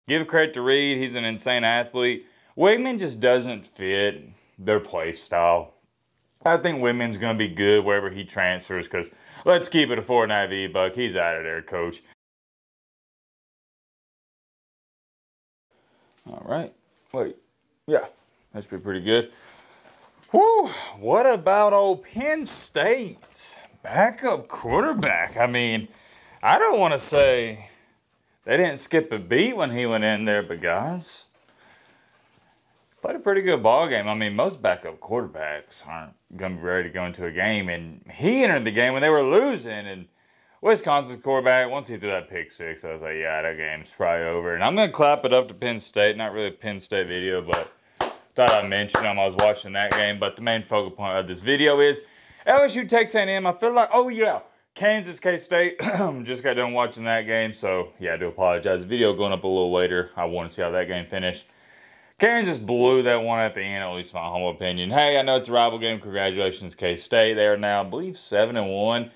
Give credit to Reed. He's an insane athlete. Wigman just doesn't fit their play style. I think Wigman's going to be good wherever he transfers because let's keep it a Fortnite V-Buck. He's out of there, coach. All right. Wait. Yeah, that should be pretty good. Whew. What about old Penn State? Backup quarterback. I mean, I don't want to say they didn't skip a beat when he went in there, but guys, played a pretty good ball game. I mean, most backup quarterbacks aren't going to be ready to go into a game, and he entered the game when they were losing, and Wisconsin's quarterback, once he threw that pick six, I was like, yeah, that game's probably over. And I'm going to clap it up to Penn State. Not really a Penn State video, but thought I'd mention them. I was watching that game. But the main focal point of this video is LSU takes A&M. I feel like, oh, yeah, Kansas, K-State. Just got done watching that game. So, yeah, I do apologize. The video going up a little later. I want to see how that game finished. Kansas blew that one at the end, at least my humble opinion. Hey, I know it's a rival game. Congratulations, K-State. They are now, I believe, 7-1.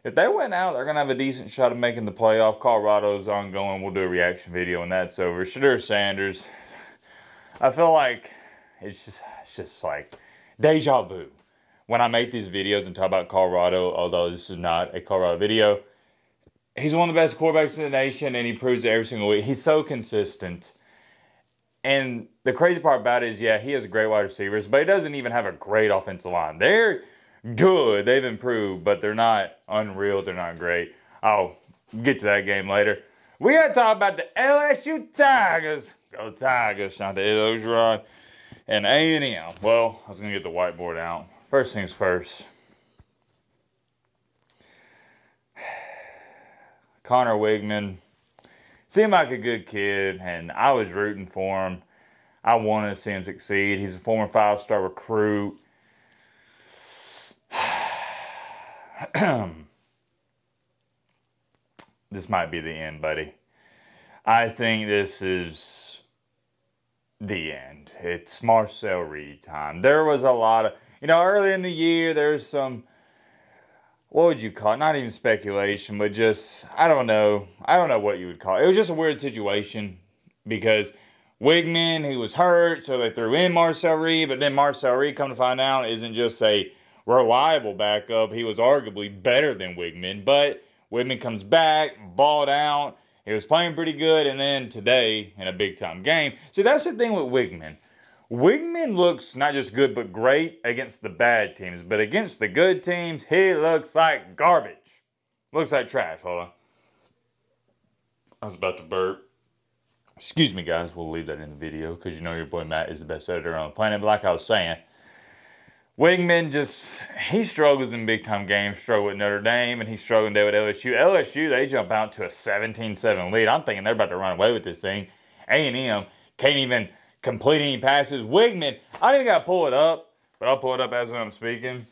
If they went out, they're going to have a decent shot of making the playoff. Colorado's ongoing. We'll do a reaction video when that's over. Shadur Sanders. I feel like it's just like deja vu. When I make these videos and talk about Colorado, although this is not a Colorado video, he's one of the best quarterbacks in the nation, and he proves it every single week. He's so consistent. And the crazy part about it is, yeah, he has great wide receivers, but he doesn't even have a great offensive line. They're good. They've improved, but they're not unreal. They're not great. I'll get to that game later. We got to talk about the LSU Tigers. Go Tigers. Not the Illusion. And A&M. Well, I was going to get the whiteboard out. First things first. Connor Wigman seemed like a good kid, and I was rooting for him. I wanted to see him succeed. He's a former 5-star recruit. This might be the end, buddy. I think this is the end. It's Marcel Reed time. There was a lot of, early in the year, there's some, what would you call it? Not even speculation, but just, I don't know what you would call it. It was just a weird situation because Wigman, he was hurt, so they threw in Marcel Reed, but then Marcel Reed, come to find out, isn't just a reliable backup. He was arguably better than Wigman, but Wigman comes back, balled out. He was playing pretty good, and then today, in a big-time game. See, that's the thing with Wigman. Wigman looks not just good, but great against the bad teams. But against the good teams, he looks like garbage. Looks like trash. Hold on. I was about to burp. Excuse me, guys. We'll leave that in the video because your boy Matt is the best editor on the planet. But like I was saying, Wigman he struggles in big-time games, struggled with Notre Dame, and he's struggling today with LSU. LSU, they jump out to a 17-7 lead. I'm thinking they're about to run away with this thing. A&M can't even complete any passes. Wigman, I didn't got to pull it up, but I'll pull it up as when I'm speaking.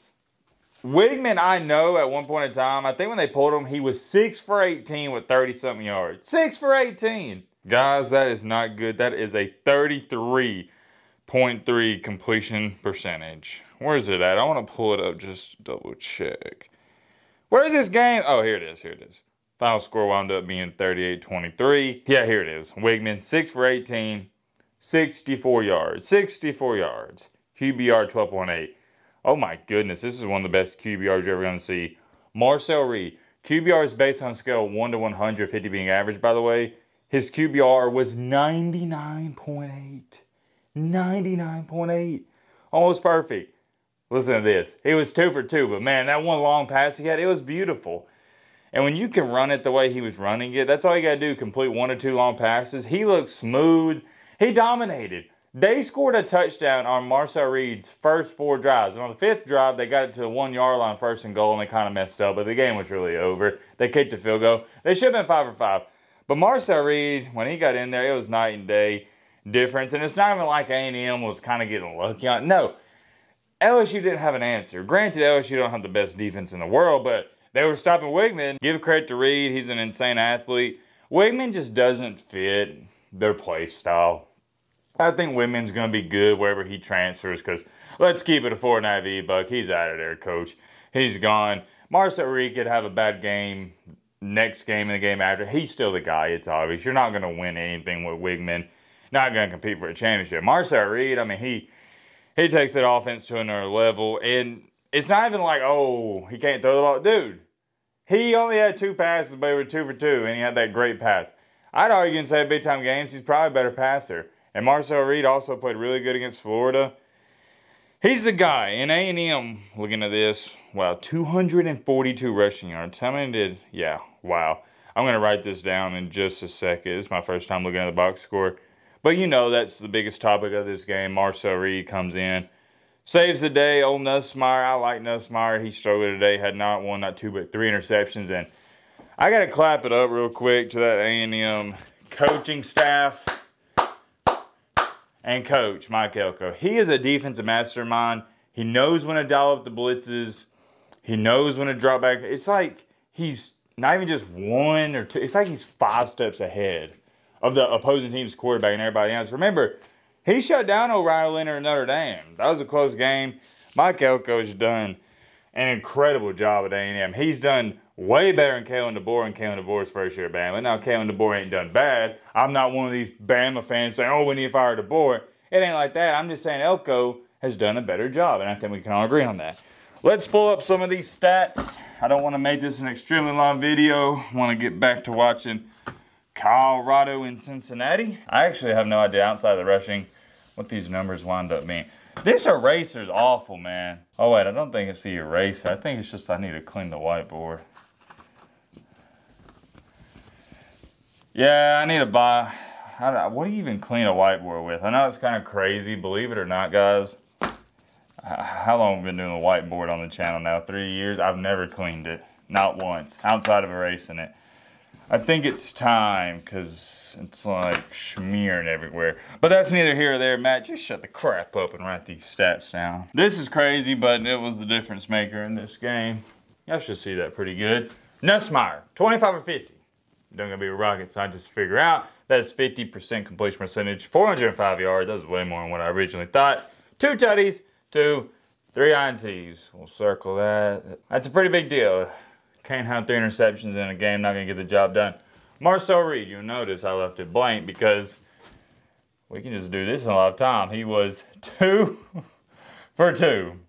Wigman, I know at one point in time, I think when they pulled him, he was 6 for 18 with 30-something yards. 6 for 18. Guys, that is not good. That is a 33.3 completion percentage. Where is it at? I want to pull it up, just double check. Where is this game? Oh, here it is. Here it is. Final score wound up being 38-23. Yeah, here it is. Wigman, 6 for 18, 64 yards. 64 yards. QBR 12.8. Oh my goodness, this is one of the best QBRs you're ever going to see. Marcel Reed. QBR is based on a scale of 1 to 100, 50 being average, by the way. His QBR was 99.8. 99.8. Almost perfect. Listen to this. He was 2 for 2, but man, that one long pass he had, it was beautiful. And when you can run it the way he was running it, that's all you got to do, complete 1 or 2 long passes. He looked smooth. He dominated. They scored a touchdown on Marcel Reed's first 4 drives. And on the 5th drive, they got it to the 1-yard line, 1st and goal, and they kind of messed up. But the game was really over. They kicked a field goal. They should have been 5 for 5. But Marcel Reed, when he got in there, it was night and day difference. And it's not even like A&M was kind of getting lucky on it. No. LSU didn't have an answer. Granted, LSU don't have the best defense in the world, but they were stopping Wigman. Give credit to Reed. He's an insane athlete. Wigman just doesn't fit their play style. I think Wigman's going to be good wherever he transfers because let's keep it a Fortnite V-Buck. He's out of there, coach. He's gone. Marcel Reed could have a bad game next game and the game after, he's still the guy. It's obvious. You're not going to win anything with Wigman. Not going to compete for a championship. Marcel Reed, I mean, he takes that offense to another level. And it's not even like, oh, he can't throw the ball. Dude, he only had 2 passes, but he was 2 for 2, and he had that great pass. I'd argue and say big-time games, he's probably a better passer. And Marcel Reed also played really good against Florida. He's the guy. In A&M, looking at this, wow, 242 rushing yards. How many did, yeah, wow. I'm going to write this down in just a second. This is my first time looking at the box score. But you know that's the biggest topic of this game. Marcel Reed comes in, saves the day. Old Nussmeier, I like Nussmeier. He struggled today, had not 1, not 2, but 3 interceptions. And I got to clap it up real quick to that A&M coaching staff and coach, Mike Elko. He is a defensive mastermind. He knows when to dial up the blitzes. He knows when to drop back. It's like he's not even just 1 or 2. It's like he's 5 steps ahead of the opposing team's quarterback and everybody else. Remember, he shut down O'Reilly Leonard in Notre Dame. That was a close game. Mike Elko has done an incredible job at A&M. He's done way better than Kalen DeBoer in Kalen DeBoer's first year at Bama. Now, Kalen DeBoer ain't done bad. I'm not one of these Bama fans saying, oh, we need to fire DeBoer. It ain't like that. I'm just saying Elko has done a better job, and I think we can all agree on that. Let's pull up some of these stats. I don't want to make this an extremely long video. I want to get back to watching Colorado and Cincinnati. I actually have no idea outside of the rushing what these numbers wind up being. This eraser's awful, man. Oh, wait, I don't think it's the eraser. I think it's just I need to clean the whiteboard. Yeah, I need to buy... what do you even clean a whiteboard with? I know it's kind of crazy, believe it or not, guys. How long have we been doing the whiteboard on the channel now? 3 years? I've never cleaned it. Not once. Outside of erasing it. I think it's time, because it's like smearing everywhere. But that's neither here or there. Matt, just shut the crap up and write these stats down. This is crazy, but it was the difference maker in this game. Y'all should see that pretty good. Nussmeier, 25 or 50. Don't gonna be a rocket scientist to figure out. That's 50% completion percentage, 405 yards. That was way more than what I originally thought. 2 tutties, 2, 3 INTs. We'll circle that. That's a pretty big deal. Can't have 3 interceptions in a game, not going to get the job done. Marcel Reed, you'll notice I left it blank because we can just do this in a lot of time. He was 2 for 2.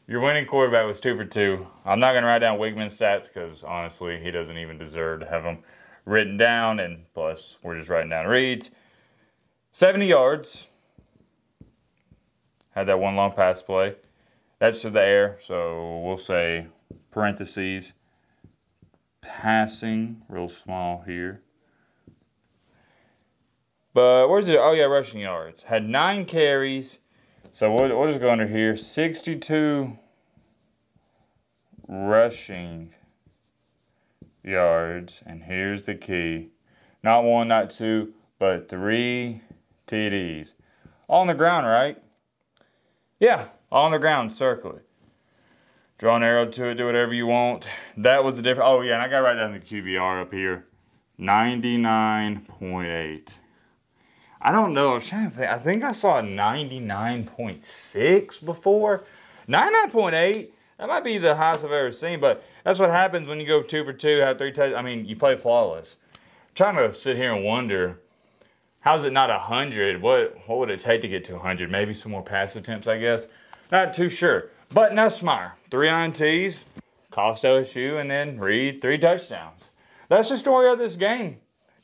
Your winning quarterback was 2 for 2. I'm not going to write down Wigman's stats because, honestly, he doesn't even deserve to have them written down. And plus, we're just writing down Reed's. 70 yards. Had that 1 long pass play. That's to the air, so we'll say parentheses. Passing, real small here. But where's it? Oh yeah, rushing yards. Had 9 carries. So we'll just go under here. 62 rushing yards. And here's the key. Not 1, not 2, but 3 TDs. All on the ground, right? Yeah, all on the ground. Circle it. Draw an arrow to it, do whatever you want. That was the difference. Oh, yeah, and I got to write down the QBR up here. 99.8. I don't know. I was trying to think. I think I saw a 99.6 before. 99.8. That might be the highest I've ever seen, but that's what happens when you go 2 for 2, have 3 touchdowns. I mean, you play flawless. I'm trying to sit here and wonder, how's it not 100? What would it take to get to 100? Maybe some more pass attempts, I guess. Not too sure. But Nussmeier, 3 INTs, cost LSU, and then Reed, 3 touchdowns. That's the story of this game.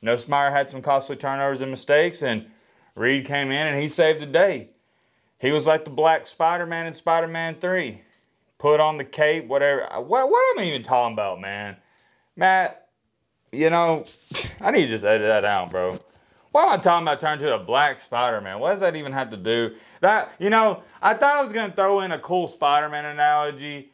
Nussmeier had some costly turnovers and mistakes, and Reed came in and he saved the day. He was like the Black Spider-Man in Spider-Man 3. Put on the cape, whatever. What am I even talking about, man? Matt, you know, I need to just edit that out, bro. Why am I talking about turning to a Black Spider-Man? What does that even have to do? That, you know, I thought I was going to throw in a cool Spider-Man analogy.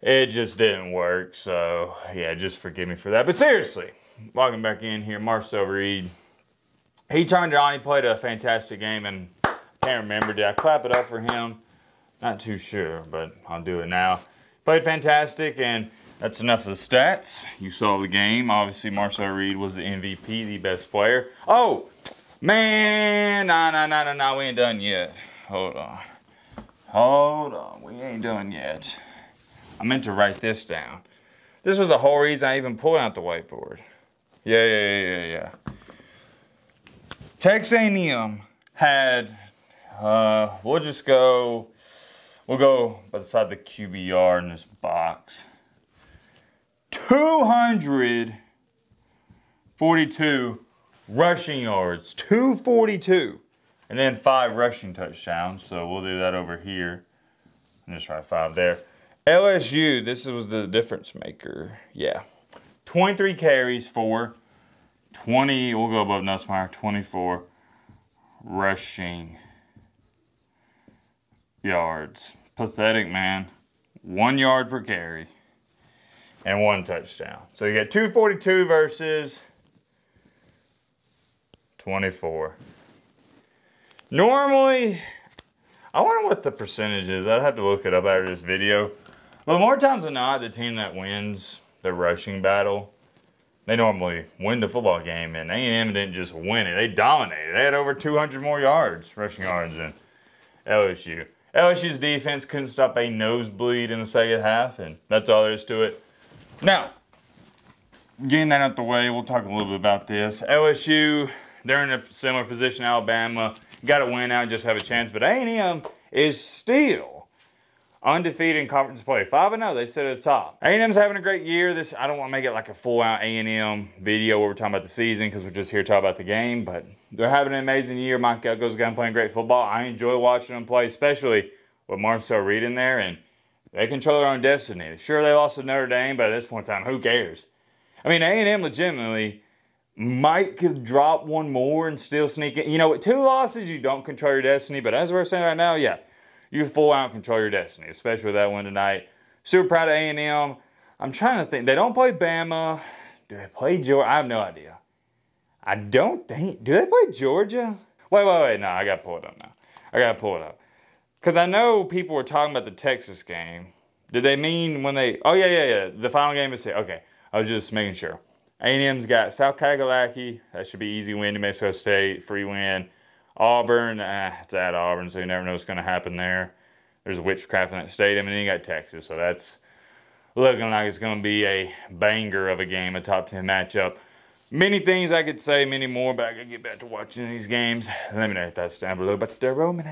It just didn't work. So, yeah, just forgive me for that. But seriously, walking back in here, Marcel Reed. He turned it on. He played a fantastic game. And I can't remember. Did I clap it up for him? Not too sure, but I'll do it now. Played fantastic, and that's enough of the stats. You saw the game. Obviously, Marcel Reed was the MVP, the best player. Oh, man. No. We ain't done yet. Hold on. We ain't done yet. I meant to write this down. This was the whole reason I even pulled out the whiteboard. Yeah. Texas A&M had, we'll go beside the QBR in this box. 242 rushing yards, 242. And then 5 rushing touchdowns, so we'll do that over here. And just write 5 there. LSU, this was the difference maker. Yeah. 23 carries for 20, we'll go above Nussmeier, 24 rushing yards. Pathetic, man. 1 yard per carry and 1 touchdown. So you got 242 versus 24. Normally, I wonder what the percentage is. I'd have to look it up after this video. But more times than not, the team that wins the rushing battle, they normally win the football game. And A&M didn't just win it. They dominated. They had over 200 more yards, rushing yards, than LSU. LSU's defense couldn't stop a nosebleed in the second half, and that's all there is to it. Now, getting that out the way, we'll talk a little bit about this. LSU, they're in a similar position to Alabama. Got to win out and just have a chance. But A&M is still undefeated in conference play. 5-0, they sit at the top. A&M's having a great year. I don't want to make it like a full-out A&M video where we're talking about the season because we're just here to talk about the game. But they're having an amazing year. Mike Elko's again playing great football. I enjoy watching them play, especially with Marcel Reed in there. And they control their own destiny. Sure, they lost to Notre Dame, but at this point in time, who cares? I mean, A&M legitimately could drop one more and still sneak in. You know, with 2 losses, you don't control your destiny. But as we're saying right now, yeah, you full out control your destiny, especially with that win tonight. Super proud of A&M. I'm trying to think. They don't play Bama. Do they play Georgia? I have no idea. I don't think. Do they play Georgia? Wait. No, I got to pull it up now. I got to pull it up. Because I know people were talking about the Texas game. Did they mean when they... Oh, yeah. The final game is... Okay, I was just making sure. A&M's got South Kakalaki. That should be easy win to Mexico State. Free win. Auburn. It's at Auburn, so you never know what's going to happen there. There's witchcraft in that stadium. And then you got Texas. So that's looking like it's going to be a banger of a game, a top 10 matchup. Many things I could say, many more, but I got to get back to watching these games. Let me know if that's down below. But they're Roman.